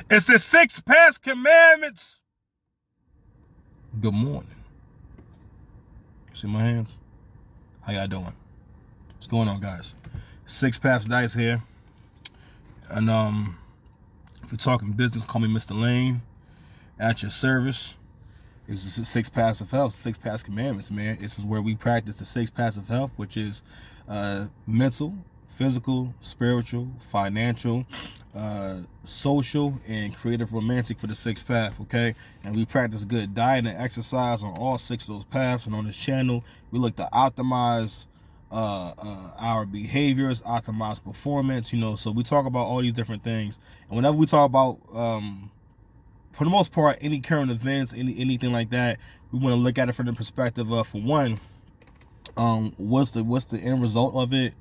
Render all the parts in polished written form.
It's the 6 past commandments. Good morning. See my hands? How y'all doing? What's going on, guys? 6 Paths Dice here. And if you're talking business, call me Mr. Lane. At your service. This is the 6 Paths of Health, 6 Paths Commandments, man. This is where we practice the 6 Paths of Health, which is mental, physical, spiritual, financial, social, and creative romantic for the 6th path, okay? And we practice good diet and exercise on all 6 of those paths. And on this channel, we look to optimize our behaviors, optimize performance, so we talk about all these different things. And whenever we talk about for the most part, any current events, anything like that, we want to look at it from the perspective of, for one, what's the end result of it?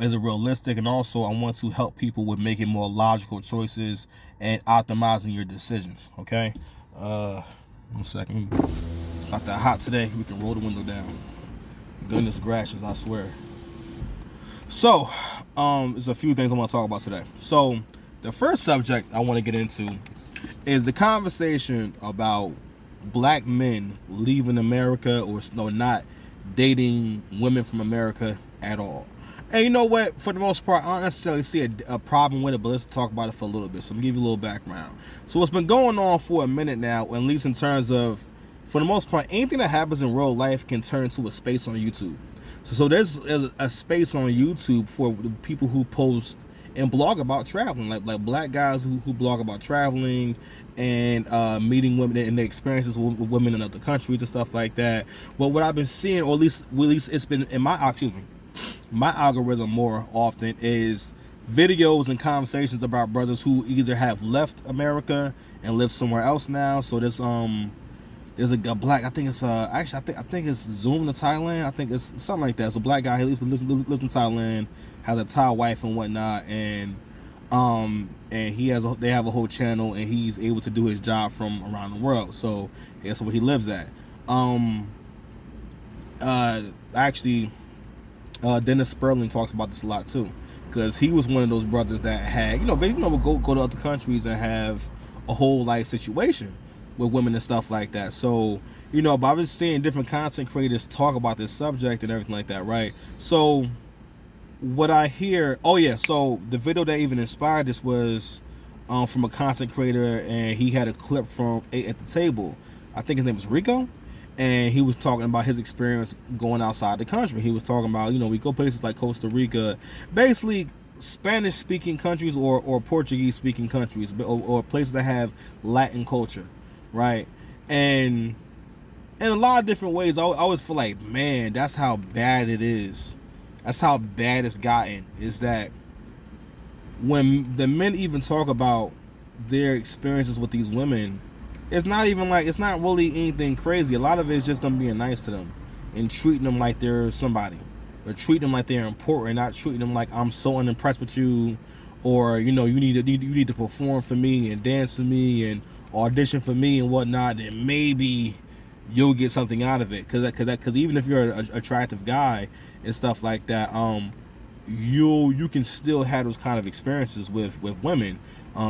Is it realistic? And also, I want to help people with making more logical choices and optimizing your decisions. Okay. 1 second. It's not that hot today. We can roll the window down. Goodness gracious, I swear. So, there's a few things I want to talk about today. So, the first subject I want to get into is the conversation about black men leaving America or not dating women from America at all. And you know what? For the most part, I don't necessarily see a problem with it, but let's talk about it for a little bit. So I'm going to give you a little background. So what's been going on for a minute now, at least in terms of, for the most part, anything that happens in real life can turn into a space on YouTube. So there's a space on YouTube for the people who post and blog about traveling, like black guys who blog about traveling and meeting women and their experiences with women in other countries and stuff like that. But what I've been seeing, or at least it's been in my algorithm more often, is videos and conversations about brothers who either have left America and live somewhere else now. So there's a black, I think it's actually I think it's Zoom to Thailand. I think it's something like that. It's a black guy. He lives in Thailand, has a Thai wife and whatnot, and they have a whole channel, and he's able to do his job from around the world. So that's where he lives at. Actually, Dennis Sperling talks about this a lot too, because he was one of those brothers that had, would go to other countries and have a whole life situation with women and stuff like that. So, but I was seeing different content creators talk about this subject and everything like that, right? So what I hear, so the video that even inspired this was from a content creator, and he had a clip from at the Table. I think his name was Rico, and he was talking about his experience going outside the country. He was talking about, we go places like Costa Rica, basically Spanish speaking countries or Portuguese speaking countries, or places that have Latin culture, right? And in a lot of different ways, I always feel like, man, that's how bad it is. That's how bad it's gotten, is that when the men even talk about their experiences with these women, it's not really anything crazy. A lot of it is just them being nice to them and treating them like they're somebody, or treating them like they're important, not treating them like, I'm so unimpressed with you, or you need to perform for me and dance for me and audition for me and whatnot, and maybe you'll get something out of it. Because even if you're an attractive guy and stuff like that, you can still have those kind of experiences with women,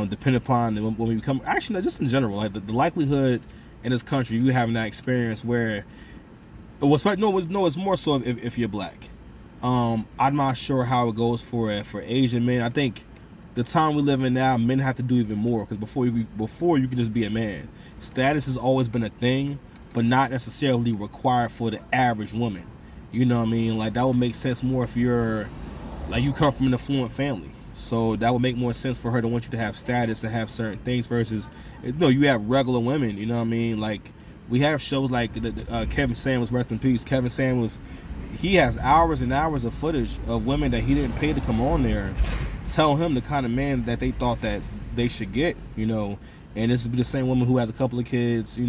depending upon when we become, actually, no, just in general, like the likelihood in this country you having that experience where it's more so if you're black. I'm not sure how it goes for Asian men. I think the time we live in now, men have to do even more, because before you could just be a man. Status has always been a thing, but not necessarily required for the average woman. You know what I mean? Like, that would make sense more if you're, like, you come from an affluent family. So that would make more sense for her to want you to have status and have certain things versus, you have regular women, you know what I mean? Like, we have shows like Kevin Samuels, rest in peace. Kevin Samuels, he has hours and hours of footage of women that he didn't pay to come on there, tell him the kind of man that they thought that they should get, and this would be the same woman who has a couple of kids,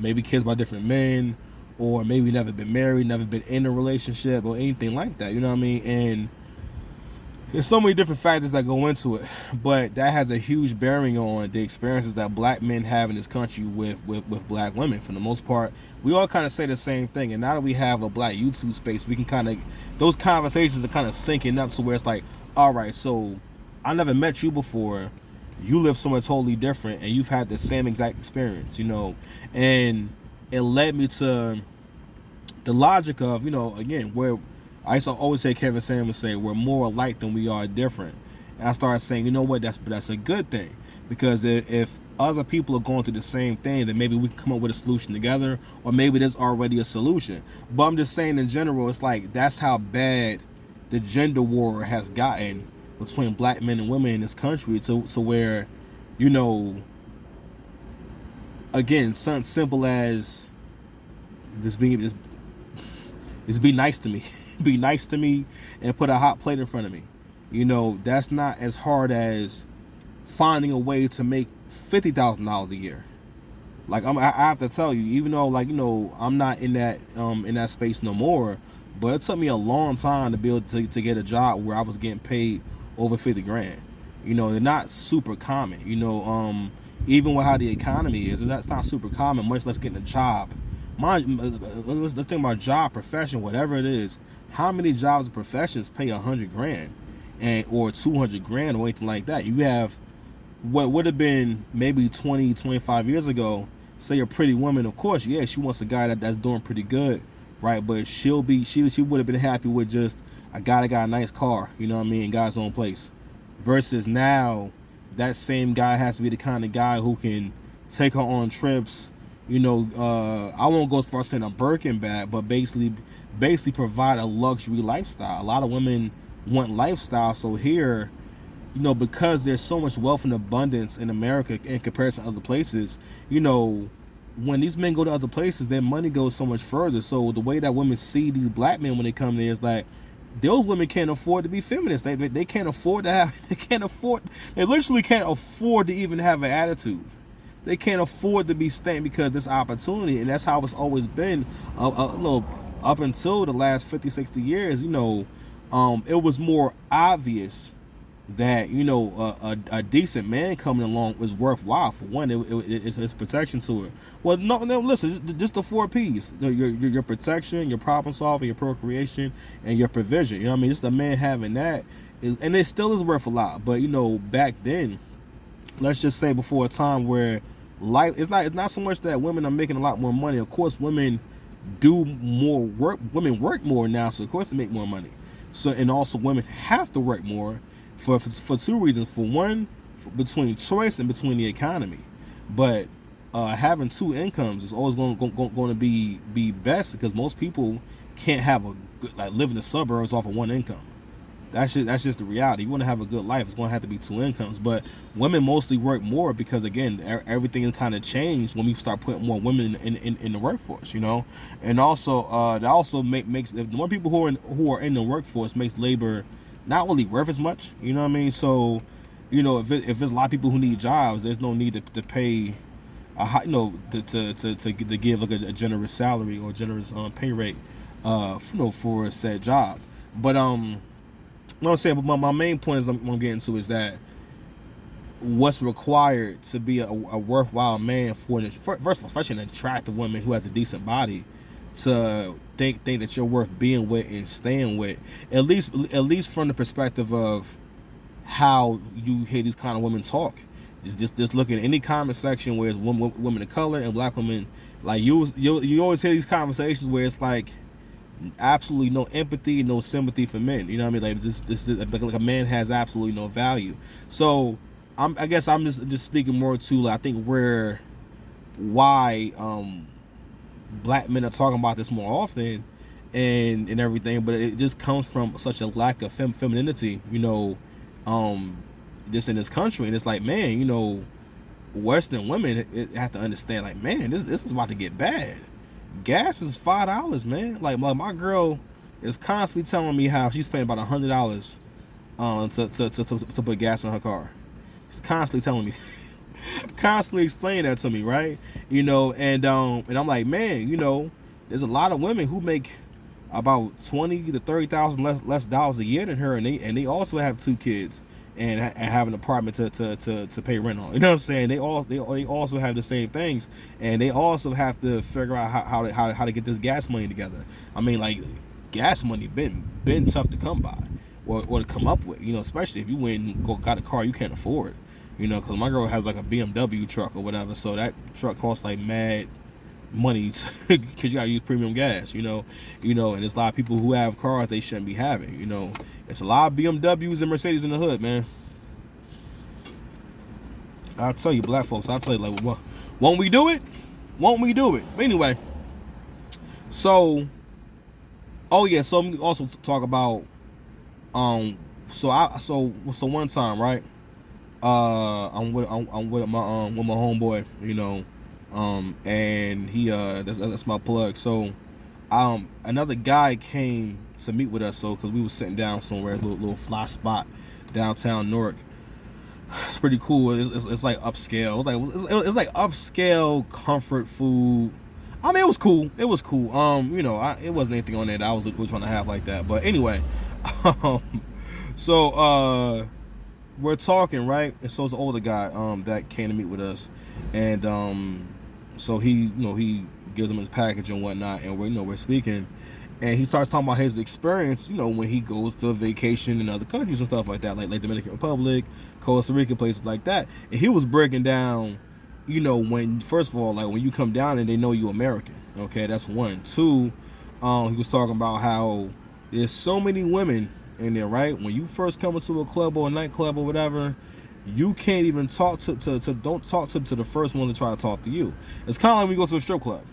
maybe kids by different men, or maybe never been married, never been in a relationship or anything like that, you know what I mean? And there's so many different factors that go into it, but that has a huge bearing on the experiences that black men have in this country with black women. For the most part, we all kind of say the same thing, and now that we have a black YouTube space, we can those conversations are kind of sinking up to where it's like, all right, so I never met you before, you live somewhere totally different, and you've had the same exact experience, and it led me to the logic of, again, where I used to always say, Kevin Samuels say, we're more alike than we are different. And I started saying, you know what, that's a good thing. Because if other people are going through the same thing, then maybe we can come up with a solution together, or maybe there's already a solution. But I'm just saying in general, it's like that's how bad the gender war has gotten between black men and women in this country, to where, you know, again, something simple as this being this is be nice to me. Be nice to me and put a hot plate in front of me. That's not as hard as finding a way to make $50,000 a year. Like I have to tell you, even though I'm not in that space no more, but it took me a long time to be able to get a job where I was getting paid over 50 grand. They're not super common. Even with how the economy is, that's not super common. Much less getting a job. Let's think about job, profession, whatever it is. How many jobs and professions pay 100 grand, or 200 grand, or anything like that? You have what would have been maybe 20, 25 years ago. Say a pretty woman, of course, yeah, she wants a guy that's doing pretty good, right? But she would have been happy with just a guy that got a nice car, you know what I mean, got his own place. Versus now, that same guy has to be the kind of guy who can take her on trips. I won't go as far as saying a Birkin bag, but basically provide a luxury lifestyle. A lot of women want lifestyle, so here, because there's so much wealth and abundance in America in comparison to other places, when these men go to other places, their money goes so much further. So the way that women see these black men when they come there is like, those women can't afford to be feminists. They can't afford to have, they literally can't afford to even have an attitude. They can't afford to be stank because this opportunity, and that's how it's always been, up until the last 50, 60 years. It was more obvious that a decent man coming along was worthwhile. For one, it's protection to it. Well, no, listen, just the 4 P's: your protection, your problem solving, your procreation, and your provision. You know what I mean? Just a man having that and it still is worth a lot. But back then, let's just say before a time where life, it's not so much that women are making a lot more money. Of course, women do more work. Women work more now, so of course they make more money. So, and also women have to work more for 2 reasons. For one, between choice and between the economy. But having 2 incomes is always going to be best, because most people can't have a good, live in the suburbs off of 1 income. That's just the reality. You want to have a good life, it's going to have to be 2 incomes. But women mostly work more because, again, everything has kind of changed when we start putting more women in the workforce, And also, that also makes, if the more people who are in the workforce, makes labor not really worth as much, you know what I mean? So, if there's a lot of people who need jobs, there's no need to pay a high, to give like a generous salary or generous pay rate, for a said job. But what I'm saying, but my main point is I'm getting to is that what's required to be a worthwhile man first of all, especially an attractive woman who has a decent body, to think that you're worth being with and staying with, at least from the perspective of how you hear these kind of women talk. Just look at any comment section where it's women of color and black women. Like you always hear these conversations where it's like absolutely no empathy, no sympathy for men. You know what I mean? Like this like a man has absolutely no value. So I guess I'm just speaking more to, I think, why black men are talking about this more often and everything, but it just comes from such a lack of femininity, just in this country. And it's like, man, Western women have to understand, like, man, this is about to get bad. Gas is $5, man. Like my girl is constantly telling me how she's paying about $100 to put gas in her car. She's constantly telling me, constantly explaining that to me, right? And I'm like, man, there's a lot of women who make about $20,000 to $30,000 less dollars a year than her, and they also have 2 kids and have an apartment to pay rent on. You know what I'm saying? They also have the same things, and they also have to figure out how to get this gas money together. I mean, like, gas money been tough to come by or to come up with. Especially if you went and got a car you can't afford. You know, because my girl has like a BMW truck or whatever, so that truck costs like mad money because you gotta use premium gas. And there's a lot of people who have cars they shouldn't be having. It's a lot of BMWs and Mercedes in the hood, man. I'll tell you, black folks. I'll tell you, like, won't we do it? Won't we do it? But anyway, so, oh yeah, so we also talk about, so one time, right? I'm with my homeboy, and he that's my plug. So, another guy came to meet with us, so because we was sitting down somewhere, a little fly spot downtown Newark. It's pretty cool. It's like upscale. It's like upscale comfort food. I mean, it was cool. It was cool. It wasn't anything on there that I was trying to have like that. But anyway, so we're talking, right? And so it's an older guy that came to meet with us, and so he gives him his package and whatnot, and we're speaking. And he starts talking about his experience, when he goes to vacation in other countries and stuff like that, like Dominican Republic, Costa Rica, places like that. And he was breaking down, when, first of all, like when you come down and they know you American. Okay, that's one. Two, he was talking about how there's so many women in there, right? When you first come into a club or a nightclub or whatever, you can't even talk don't talk to the first ones that try to talk to you. It's kind of like when you go to a strip club.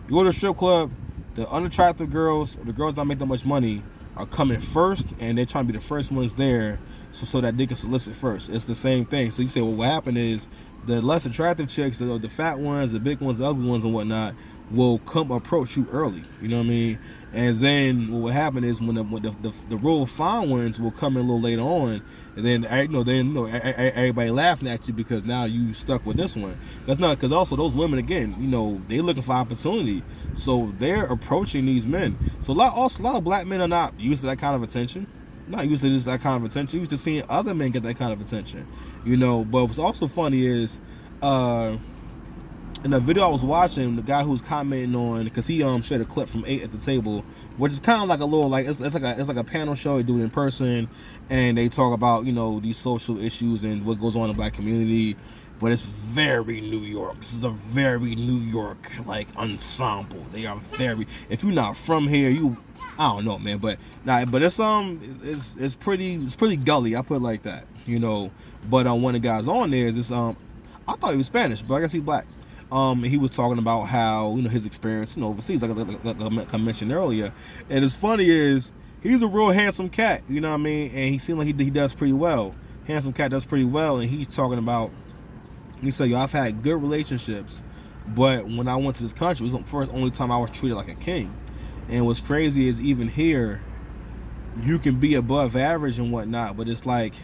You go to a strip club, the unattractive girls, the girls that make that much money, are coming first, and they're trying to be the first ones there, so that they can solicit first. It's the same thing. So you say, well, what happened is the less attractive chicks, the fat ones, the big ones, the ugly ones, and whatnot, will come approach you early. You know what I mean? And then what will happen is when the real fine ones will come in a little later on, and then everybody laughing at you because now you stuck with this one. That's not because also those women again, they looking for opportunity, so they're approaching these men. So a lot of black men are not used to that kind of attention. Not used to that kind of attention. Used to seeing other men get that kind of attention. But what's also funny is, in the video I was watching, the guy who was commenting on, because he shared a clip from 8 at the Table, which is kind of like a little it's like a panel show. They do it in person, and they talk about these social issues and what goes on in the black community. But it's very New York. This is a very New York ensemble. They are very. If you're not from here, I don't know, man. But it's pretty gully. I put it like that, But one of the guys on there is this I thought he was Spanish, but I guess he's black. He was talking about how his experience overseas, like I mentioned earlier. And it's funny is he's a real handsome cat, you know what I mean? And he seemed like he does pretty well. Handsome cat does pretty well, and he's talking about. He said, I've had good relationships, but when I went to this country, it was the only time I was treated like a king. And what's crazy is even here, you can be above average and whatnot, but it's like,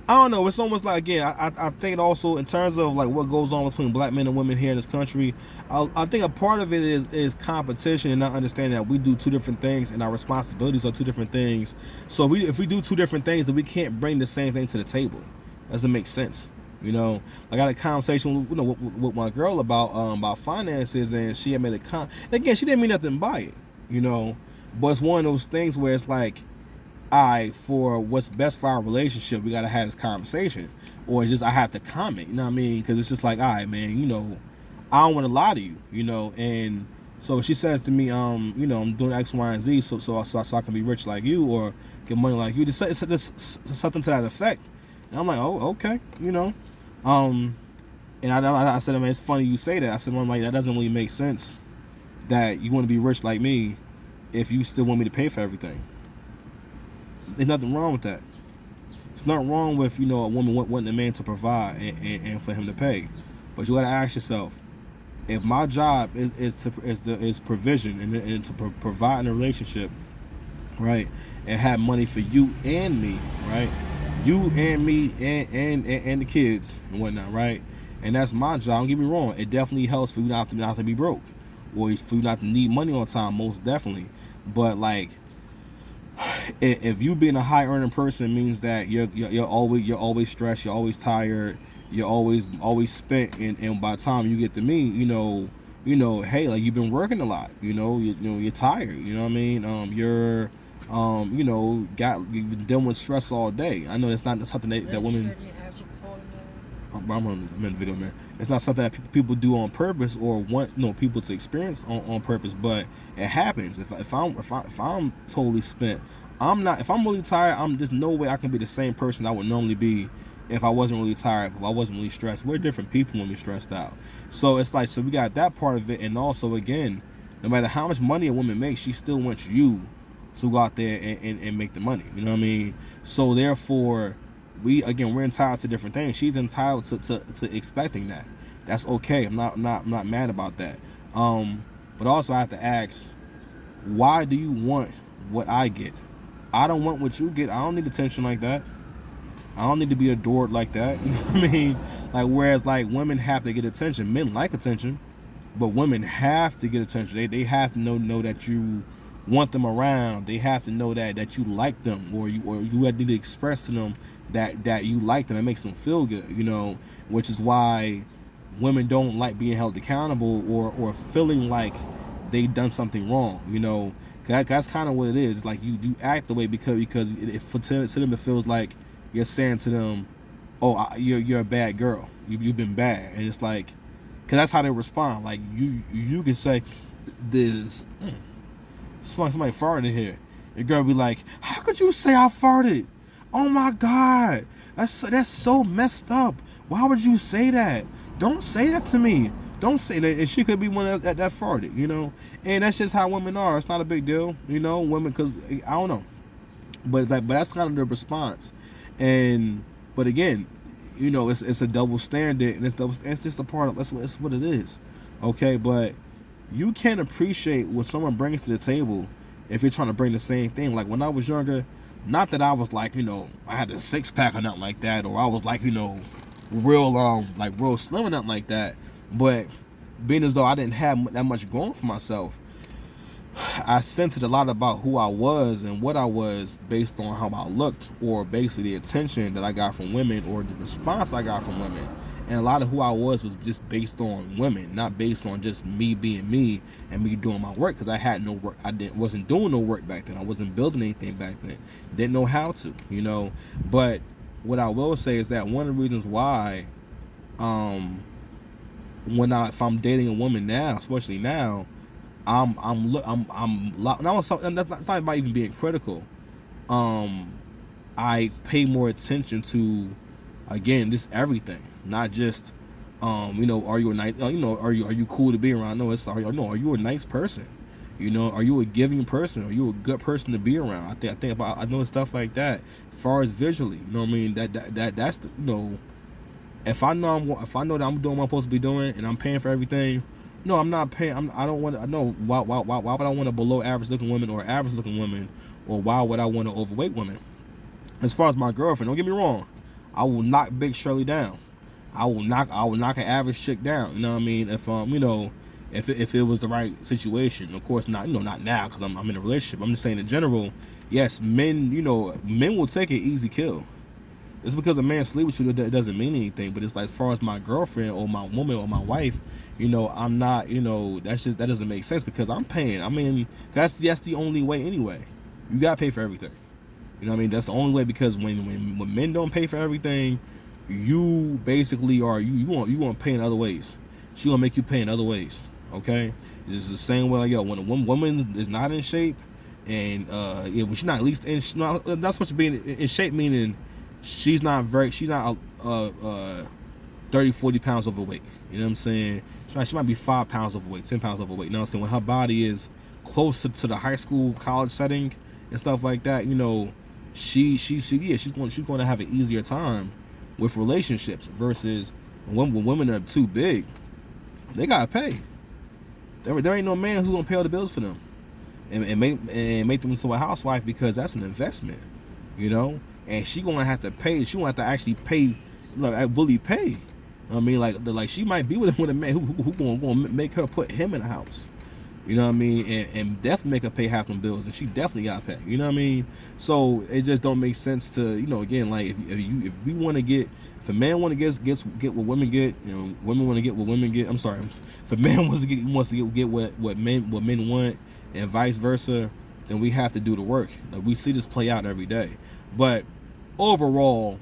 I don't know, it's almost like, again, I think also in terms of like what goes on between black men and women here in this country, I think a part of it is competition and not understanding that we do two different things and our responsibilities are two different things. So if we do two different things, then we can't bring the same thing to the table. Doesn't make sense. I got a conversation with my girl about finances, and she had made again, she didn't mean nothing by it, but it's one of those things where it's like, for what's best for our relationship, we gotta have this conversation, or it's just I have to comment, you know what I mean? Because it's just like, all right, man, I don't want to lie to you, and so she says to me, I'm doing X, Y, and Z, so I can be rich like you or get money like you. Just something to that effect, and I'm like, oh, okay, and I said, man, it's funny you say that. I said, well, that doesn't really make sense that you want to be rich like me if you still want me to pay for everything. There's nothing wrong with that. It's not wrong with, a woman wanting a man to provide and for him to pay. But you got to ask yourself, if my job is provision and to provide in a relationship, right, and have money for you and me, right, you and me and the kids and whatnot, right, and that's my job. Don't get me wrong, it definitely helps for you not to be broke, or for you not to need money on time, most definitely. But like, if you being a high earning person means that you're always stressed, you're always tired, you're always spent, and by the time you get to me, hey, like, you've been working a lot, you're tired, you know what I mean? You've been dealing with stress all day. I know that's not something that women. I'm in the video, man. It's not something that people do on purpose or want people to experience on purpose, but it happens. If I'm totally spent, I'm not. If I'm really tired, there's no way I can be the same person I would normally be if I wasn't really tired, if I wasn't really stressed. We're different people when we're stressed out. So it's like, so we got that part of it, and also again, no matter how much money a woman makes, she still wants you to go out there and make the money. You know what I mean? So therefore, we're entitled to different things. She's entitled to expecting that. That's okay. I'm not mad about that. But also I have to ask, why do you want what I get? I don't want what you get. I don't need attention like that. I don't need to be adored like that. You know what I mean? Like, whereas like women have to get attention. Men like attention, but women have to get attention. They have to know that you want them around. They have to know that you like them, or you need to express to them that you like them. It makes them feel good, which is why women don't like being held accountable or feeling like they've done something wrong. That's kind of what it is. It's like you act the way because to them it feels like you're saying to them, oh, you're a bad girl, you've been bad. And it's like, because that's how they respond. Like you can say this, somebody farted in here. Your girl be like, how could you say I farted? Oh my God, that's so messed up. Why would you say that? Don't say that to me. Don't say that. And she could be one that farted, and that's just how women are. It's not a big deal, women, because I don't know, but that's kind of the response. But again, it's a double standard, and it's just a part of that's what it is. Okay, but you can't appreciate what someone brings to the table if you're trying to bring the same thing. Like when I was younger, not that I was like, I had a 6-pack or nothing like that, or I was like, real slim or nothing like that. But being as though I didn't have that much going for myself, I sensed a lot about who I was and what I was based on how I looked, or basically the attention that I got from women or the response I got from women. And a lot of who I was just based on women, not based on just me being me and me doing my work, because I had no work. Wasn't doing no work back then. I wasn't building anything back then. Didn't know how to, But what I will say is that one of the reasons why, if I'm dating a woman now, especially now, that's not about even being critical. I pay more attention to, again, just everything, not just, are you a nice, are you cool to be around? No, it's are you a nice person? Are you a giving person? Are you a good person to be around? I know stuff like that. As far as visually, what I mean? That's the, if I know that I'm doing what I'm supposed to be doing and I'm paying for everything. No, I'm not paying. I don't want to. No, why would I want a below average looking woman or average looking woman, or why would I want an overweight woman? As far as my girlfriend, don't get me wrong, I will knock Big Shirley down. I will knock an average chick down. You know what I mean? If it was the right situation. Of course not. Not now, because I'm in a relationship. I'm just saying in general. Yes, men. Men will take an easy kill. It's because a man sleep with you, that doesn't mean anything. But it's like, as far as my girlfriend or my woman or my wife, I'm not, that doesn't make sense, because I'm paying. I mean, that's the only way anyway. You gotta pay for everything. You know what I mean? That's the only way, because when men don't pay for everything, you basically are you want to pay in other ways. She gonna make you pay in other ways. Okay? It's the same way, like, when a woman is not in shape, and when she's not at least in, not supposed to be in shape, meaning she's not 30-40 pounds overweight. You know what I'm saying? She might be 5 pounds overweight, 10 pounds overweight. You know what I'm saying? When her body is closer to the high school, college setting and stuff like that, she's going to have an easier time with relationships, versus when women are too big, they gotta pay. There ain't no man who's gonna pay all the bills for them and make them into a housewife, because that's an investment, and she gonna have to pay. She gonna have to actually pay, really pay. I mean, like she might be with a man who gonna make her put him in the house. You know what I mean? And definitely make her pay half them bills, and she definitely gotta pay. You know what I mean? So it just don't make sense to, again, like if we want to get, if a man want to get what women get, women want to get what women get. I'm sorry, if a man wants to get what men want, and vice versa, then we have to do the work. Like, we see this play out every day. But overall,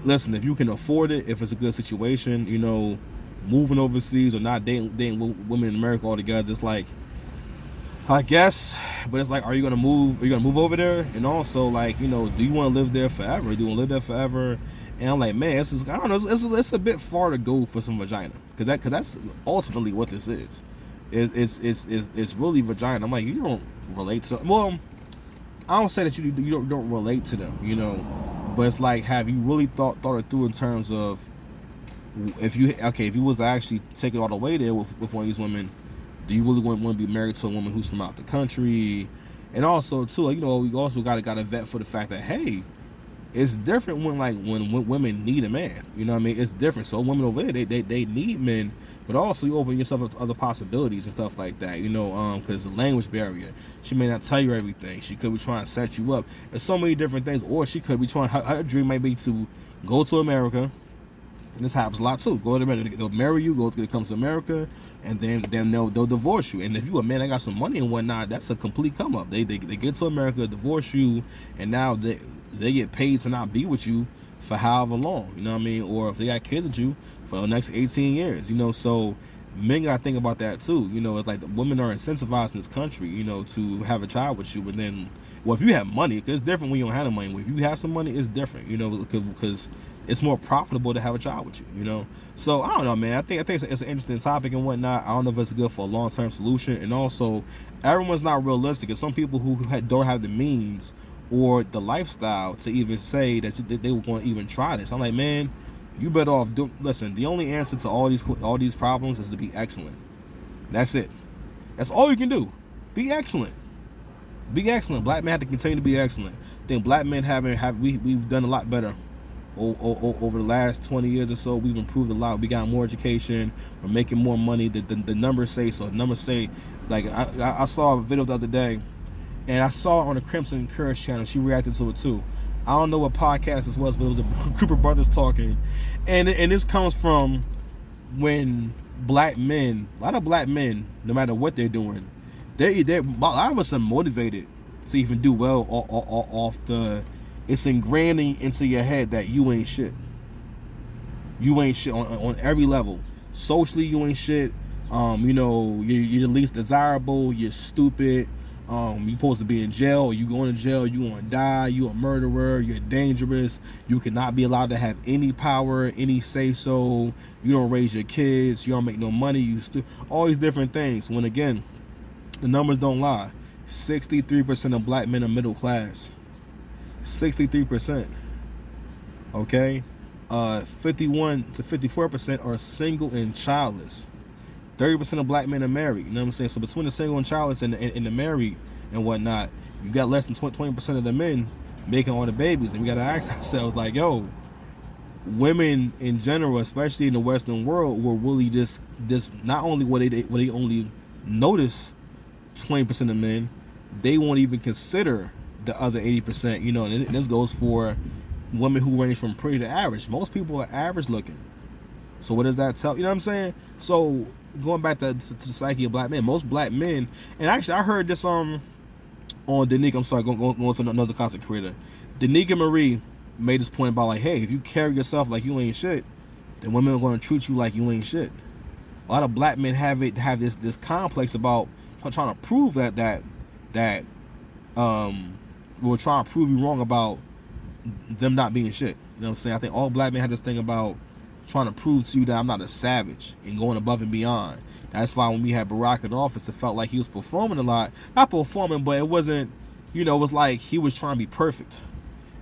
listen, if you can afford it, if it's a good situation, moving overseas or not dating women in America altogether, it's like, I guess, but it's like, are you gonna move? Are you gonna move over there? And also, like, do you want to live there forever? Do you want to live there forever? And I'm like, man, I don't know, it's a bit far to go for some vagina, cause that's ultimately what this is. It's really vagina. I'm like, you don't relate to them. Well, I don't say that you don't relate to them, but it's like, have you really thought it through in terms of, if you was to actually take it all the way there with one of these women, do you really want to be married to a woman who's from out the country? And also too, we also gotta vet for the fact that, hey, it's different when women need a man. You know what I mean? It's different. So women over there, they need men, but also you open yourself up to other possibilities and stuff like that. Because the language barrier. She may not tell you everything. She could be trying to set you up. There's so many different things. Or she could be trying. Her dream might be to go to America. And this happens a lot too. Go to America, they'll marry you. Come to America, and then they'll divorce you. And if you a man that got some money and whatnot, that's a complete come up. They get to America, divorce you, and now they get paid to not be with you for however long. You know what I mean? Or if they got kids with you for the next 18 years. So men gotta think about that too. It's like the women are incentivized in this country, to have a child with you. But then, well, if you have money, because it's different when you don't have the money. If you have some money, it's different. Because it's more profitable to have a child with you. So I don't know, man. I think it's an interesting topic and whatnot. I don't know if it's good for a long-term solution. And also, everyone's not realistic. And some people who don't have the means or the lifestyle to even say that they were going to even try this. I'm like, man, you better off listen. The only answer to all these problems is to be excellent. That's it. That's all you can do. Be excellent. Be excellent. Black men have to continue to be excellent. I think black men we've done a lot better. Over the last 20 years or so, we've improved a lot. We got more education. We're making more money. The numbers say so. The numbers say, like, I saw a video the other day, and I saw it on the Crimson Curse channel. She reacted to it too. I don't know what podcast this was, but it was a group of brothers talking, and this comes from when a lot of black men, no matter what they're doing, a lot of us are motivated to even do well off the. It's ingrained into your head that you ain't shit. You ain't shit on every level. Socially, you ain't shit. You're the least desirable. You're stupid. You're supposed to be in jail. You going to jail, you gonna die. You a murderer. You're dangerous. You cannot be allowed to have any power, any say so. You don't raise your kids. You don't make no money. All these different things. When again, the numbers don't lie. 63% of black men are middle class. 63%. Okay, 51 to 54% are single and childless. 30% of black men are married. You know what I'm saying? So between the single and childless and the married and whatnot, you got less than 20% of the men making all the babies. And we got to ask ourselves, like, yo, women in general, especially in the Western world, will really just not only will they only notice 20% of men, they won't even consider the other 80%, and this goes for women who range from pretty to average. Most people are average looking. So what does that tell? You know what I'm saying? So going back to the psyche of black men, most black men, and actually I heard this on Danica. I'm sorry, going to another content creator. Danica Marie made this point about, like, hey, if you carry yourself like you ain't shit, then women are going to treat you like you ain't shit. A lot of black men have this complex about trying to prove that will try to prove you wrong about them not being shit. You know what I'm saying? I think all black men have this thing about trying to prove to you that I'm not a savage and going above and beyond. That's why when we had Barack in office, it felt like he was performing a lot. Not performing, but it wasn't, it was like he was trying to be perfect.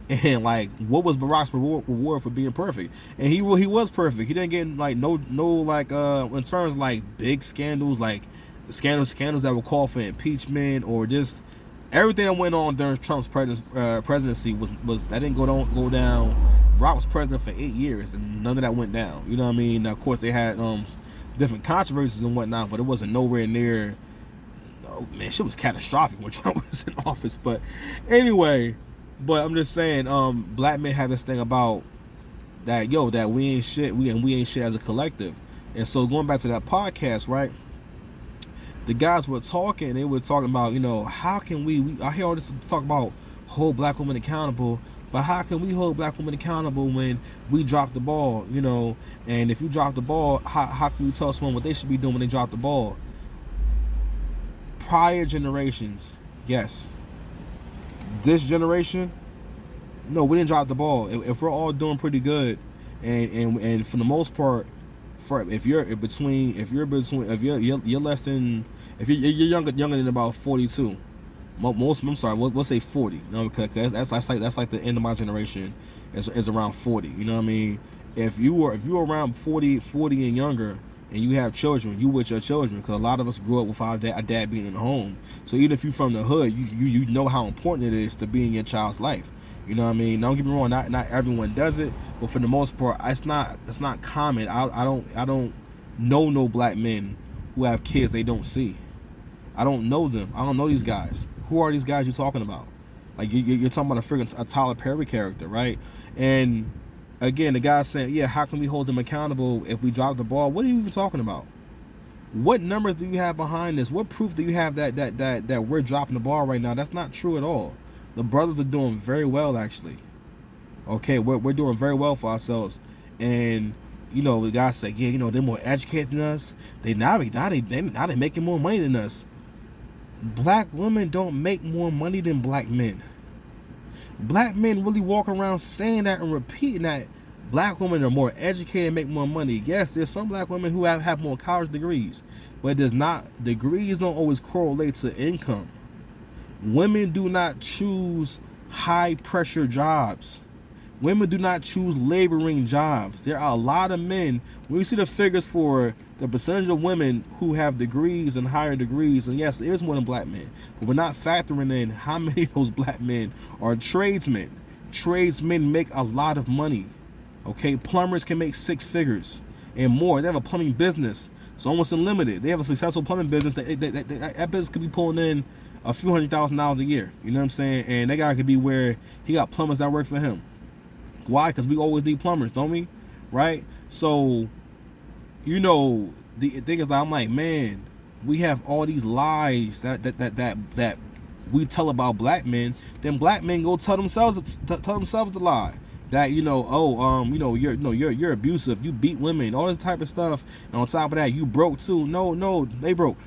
And like, what was Barack's reward for being perfect? And he was perfect. He didn't get like no in terms of like big scandals, like scandals that would call for impeachment, or just everything that went on during Trump's presidency was that didn't go down. Barack was president for 8 years, and none of that went down. You know what I mean? Now, of course, they had different controversies and whatnot, but it wasn't nowhere near. Oh man, shit was catastrophic when Trump was in office. But anyway, I'm just saying, black men have this thing about that, that we ain't shit, we ain't shit as a collective. And so going back to that podcast, right? The guys were talking. They were talking about, how can we I hear all this talk about hold black women accountable. But how can we hold black women accountable when we drop the ball? You know, and if you drop the ball, how can you tell someone what they should be doing when they drop the ball? Prior generations, yes. This generation, no, we didn't drop the ball. If we're all doing pretty good, and for the most part, if you're less than, if you're younger than about 42, most, I'm sorry, we'll say 40. You know, because that's like the end of my generation is around 40. You know what I mean? If you were around 40 and younger, and you have children, you with your children, because a lot of us grew up without a dad being in the home. So even if you're from the hood, you know how important it is to be in your child's life. You know what I mean? Don't get me wrong, not everyone does it, but for the most part, it's not common. I don't know no black men who have kids they don't see. I don't know them. I don't know these guys. Who are these guys you're talking about? Like you're talking about a Tyler Perry character, right? And again, the guy's saying, yeah, how can we hold them accountable if we drop the ball? What are you even talking about? What numbers do you have behind this? What proof do you have that we're dropping the ball right now? That's not true at all. The brothers are doing very well, actually. Okay, we're doing very well for ourselves. And, you know, the guy said, yeah, you know, they're more educated than us. Now they making more money than us. Black women don't make more money than black men. Black men really walk around saying that and repeating that black women are more educated and make more money. Yes, there's some black women who have more college degrees, but degrees don't always correlate to income. Women do not choose high pressure jobs. Women do not choose laboring jobs. There are a lot of men. When we see the figures for the percentage of women who have degrees and higher degrees, and yes, it is more than black men, but we're not factoring in how many of those black men are tradesmen. Tradesmen make a lot of money. Okay, plumbers can make 6 figures and more. They have a plumbing business. It's almost unlimited. They have a successful plumbing business. That business could be pulling in a few $100,000 a year. You know what I'm saying? And that guy could be where he got plumbers that work for him. Why? Because we always need plumbers, don't we? Right? So, you know, the thing is, I'm like, man, we have all these lies that we tell about black men. Then black men go tell themselves the lie. That, you know, you know, you're abusive, you beat women, all this type of stuff, and on top of that, you broke too. No, they broke.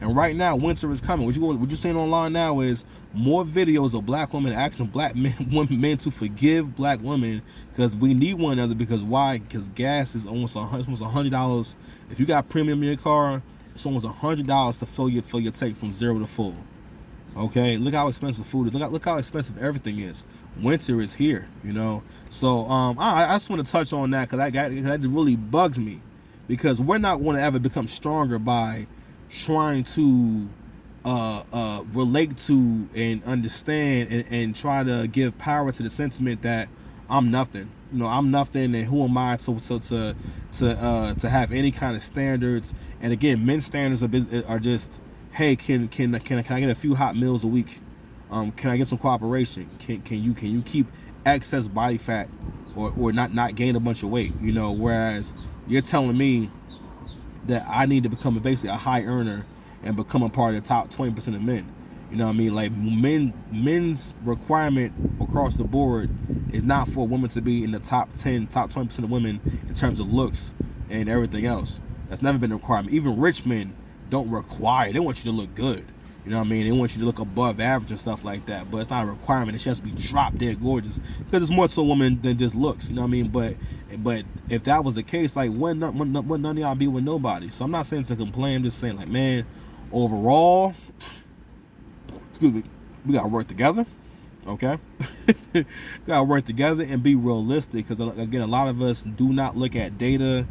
And right now, winter is coming. What you're seeing online now is more videos of black women asking black men to forgive black women because we need one another. Because why? Because gas is almost $100. If you got premium in your car, it's almost $100 to fill your tank from 0 to full. Okay, look how expensive food is. Look how expensive everything is. Winter is here, you know. So I just want to touch on that because that really bugs me, because we're not going to ever become stronger by trying to relate to and understand and try to give power to the sentiment that I'm nothing. You know, I'm nothing, and who am I to have any kind of standards? And again, men's standards are just, hey, can I get a few hot meals a week? Can I get some cooperation? Can you keep excess body fat or not gain a bunch of weight? You know, whereas you're telling me that I need to become basically a high earner and become a part of the top 20% of men. You know what I mean? Like men's requirement across the board is not for women to be in the top 20% of women in terms of looks and everything else. That's never been a requirement. Even rich men don't require. They want you to look good. You know what I mean? They want you to look above average and stuff like that. But it's not a requirement. It just be drop dead gorgeous, because it's more to a woman than just looks. You know what I mean? But if that was the case, like when none of y'all be with nobody. So I'm not saying to complain. I'm just saying, like, man, overall, excuse me, we gotta work together. Okay, gotta work together and be realistic. Because again, a lot of us do not look at data,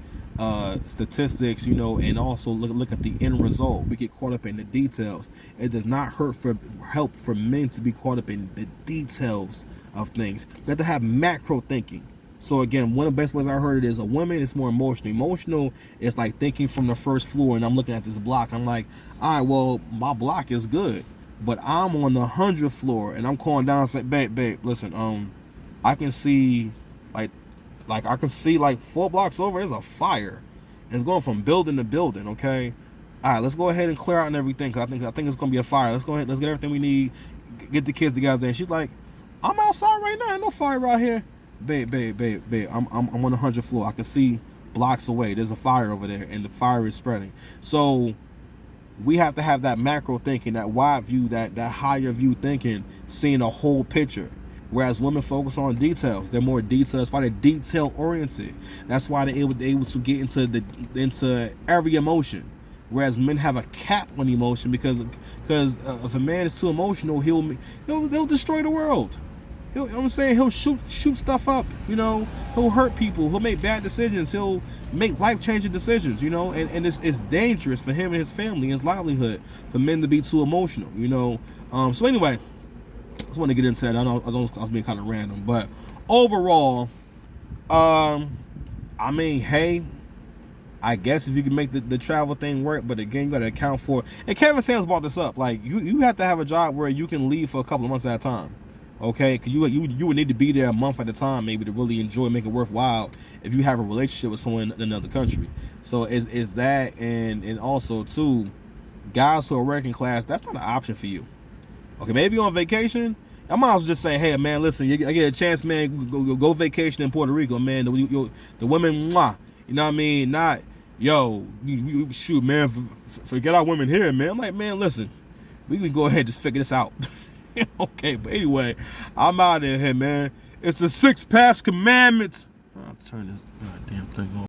statistics, you know, and also look at the end result. We get caught up in the details. It does not help for men to be caught up in the details of things. You have to have macro thinking. So again, one of the best ways I heard it is a woman is more emotional. Emotional is like thinking from the first floor, and I'm looking at this block. I'm like, all right, well, my block is good, but I'm on the 100th floor, and I'm calling down and say, babe, listen, I can see like I can see like 4 blocks over, there's a fire. And it's going from building to building, okay? All right, let's go ahead and clear out and everything, because I think it's going to be a fire. Let's go ahead, let's get everything we need. get the kids together, and she's like, I'm outside right now, ain't no fire out here. Babe, I'm on the 100th floor. I can see blocks away. There's a fire over there, and the fire is spreading. So we have to have that macro thinking, that wide view, that higher view thinking, seeing a whole picture. Whereas women focus on details. They're more details. That's why they're detail oriented. That's why they're able to get into every emotion. Whereas men have a cap on emotion because if a man is too emotional, he'll destroy the world. You know what I'm saying? He'll shoot stuff up. He'll hurt people. He'll make bad decisions. He'll make life-changing decisions. And it's dangerous for him and his family, his livelihood, for men to be too emotional. So anyway. I just want to get into that. I know I was being kind of random, but overall, hey, I guess if you can make the travel thing work, but again, you got to account for. And Kevin Samuels brought this up. Like you have to have a job where you can leave for a couple of months at a time, okay? Because you would need to be there a month at a time, maybe, to really enjoy, make it worthwhile. If you have a relationship with someone in another country, so is that, and also too, guys who are working class, that's not an option for you. Okay, maybe on vacation, I might as well just say, hey, man, listen, I get a chance, man, go vacation in Puerto Rico, man. The women, mwah, you know what I mean? Not, yo, you shoot, man, forget our women here, man. I'm like, man, listen, we can go ahead and just figure this out. Okay, but anyway, I'm out of here, man. It's the 6 Past Commandments. I'll turn this goddamn thing on.